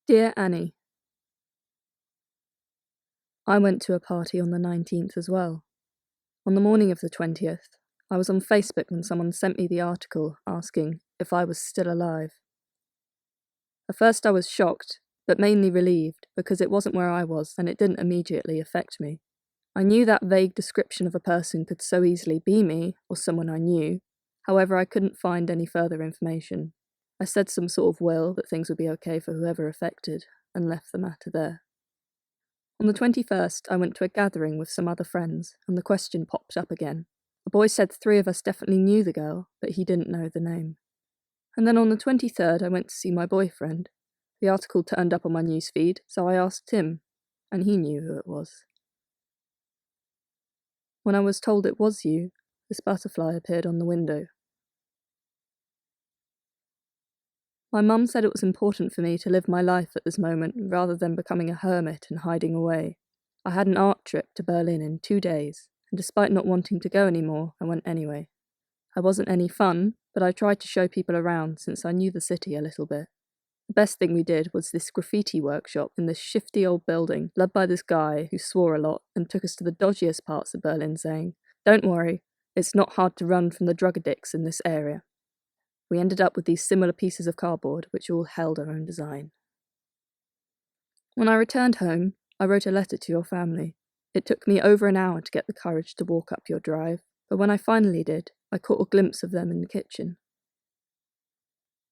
Dear Annie, I went to a party on the 19th as well. On the morning of the 20th, I was on Facebook when someone sent me the article asking if I was still alive. At first I was shocked, but mainly relieved because it wasn't where I was and it didn't immediately affect me. I knew that vague description of a person could so easily be me or someone I knew, however I couldn't find any further information. I said some sort of will that things would be okay for whoever affected and left the matter there. On the 21st, I went to a gathering with some other friends, and the question popped up again. A boy said 3 of us definitely knew the girl, but he didn't know the name. And then on the 23rd, I went to see my boyfriend. The article turned up on my newsfeed, so I asked him, and he knew who it was. When I was told it was you, this butterfly appeared on the window. My mum said it was important for me to live my life at this moment rather than becoming a hermit and hiding away. I had an art trip to Berlin in 2 days, and despite not wanting to go anymore, I went anyway. I wasn't any fun, but I tried to show people around since I knew the city a little bit. The best thing we did was this graffiti workshop in this shifty old building, led by this guy who swore a lot and took us to the dodgiest parts of Berlin saying, "Don't worry, it's not hard to run from the drug addicts in this area." We ended up with these similar pieces of cardboard, which all held our own design. When I returned home, I wrote a letter to your family. It took me over an hour to get the courage to walk up your drive, but when I finally did, I caught a glimpse of them in the kitchen.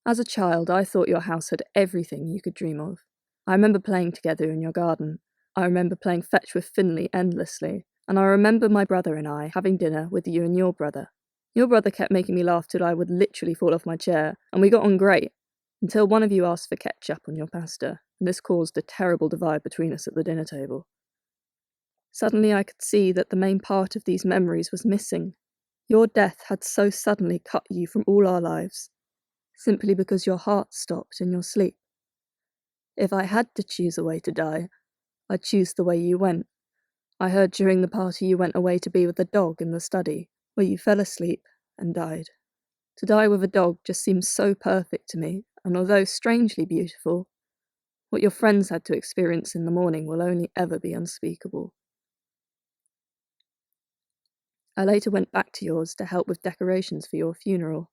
As a child, I thought your house had everything you could dream of. I remember playing together in your garden. I remember playing fetch with Finley endlessly, and I remember my brother and I having dinner with you and your brother. Your brother kept making me laugh till I would literally fall off my chair, and we got on great, until one of you asked for ketchup on your pasta, and this caused a terrible divide between us at the dinner table. Suddenly I could see that the main part of these memories was missing. Your death had so suddenly cut you from all our lives, simply because your heart stopped in your sleep. If I had to choose a way to die, I'd choose the way you went. I heard during the party you went away to be with the dog in the study, where you fell asleep and died. To die with a dog just seems so perfect to me, and although strangely beautiful, what your friends had to experience in the morning will only ever be unspeakable. I later went back to yours to help with decorations for your funeral.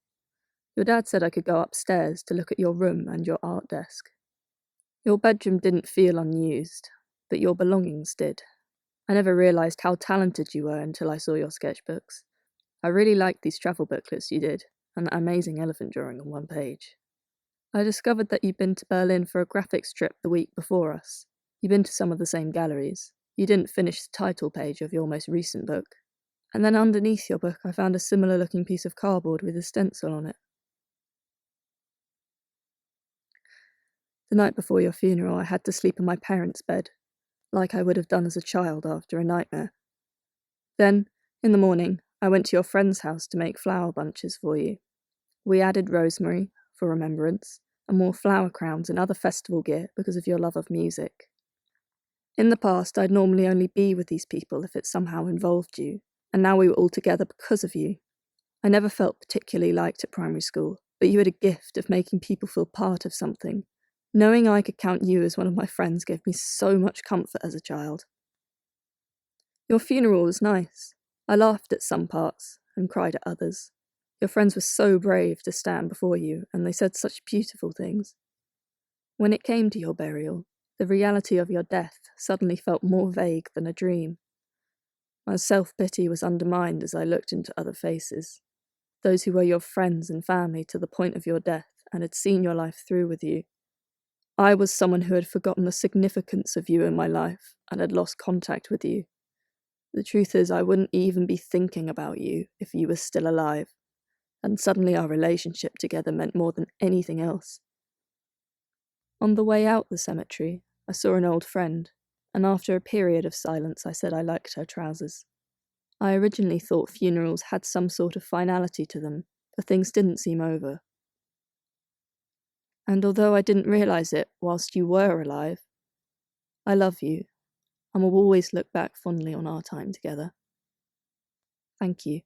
Your dad said I could go upstairs to look at your room and your art desk. Your bedroom didn't feel unused, but your belongings did. I never realised how talented you were until I saw your sketchbooks. I really liked these travel booklets you did, and that amazing elephant drawing on one page. I discovered that you'd been to Berlin for a graphics trip the week before us. You'd been to some of the same galleries. You didn't finish the title page of your most recent book. And then underneath your book I found a similar looking piece of cardboard with a stencil on it. The night before your funeral I had to sleep in my parents' bed, like I would have done as a child after a nightmare. Then, in the morning, I went to your friend's house to make flower bunches for you. We added rosemary, for remembrance, and more flower crowns and other festival gear because of your love of music. In the past, I'd normally only be with these people if it somehow involved you, and now we were all together because of you. I never felt particularly liked at primary school, but you had a gift of making people feel part of something. Knowing I could count you as one of my friends gave me so much comfort as a child. Your funeral was nice. I laughed at some parts and cried at others. Your friends were so brave to stand before you, and they said such beautiful things. When it came to your burial, the reality of your death suddenly felt more vague than a dream. My self-pity was undermined as I looked into other faces, those who were your friends and family to the point of your death and had seen your life through with you. I was someone who had forgotten the significance of you in my life and had lost contact with you. The truth is, I wouldn't even be thinking about you if you were still alive, and suddenly our relationship together meant more than anything else. On the way out the cemetery, I saw an old friend, and after a period of silence I said I liked her trousers. I originally thought funerals had some sort of finality to them, but things didn't seem over. And although I didn't realise it whilst you were alive, I love you, and will always look back fondly on our time together. Thank you.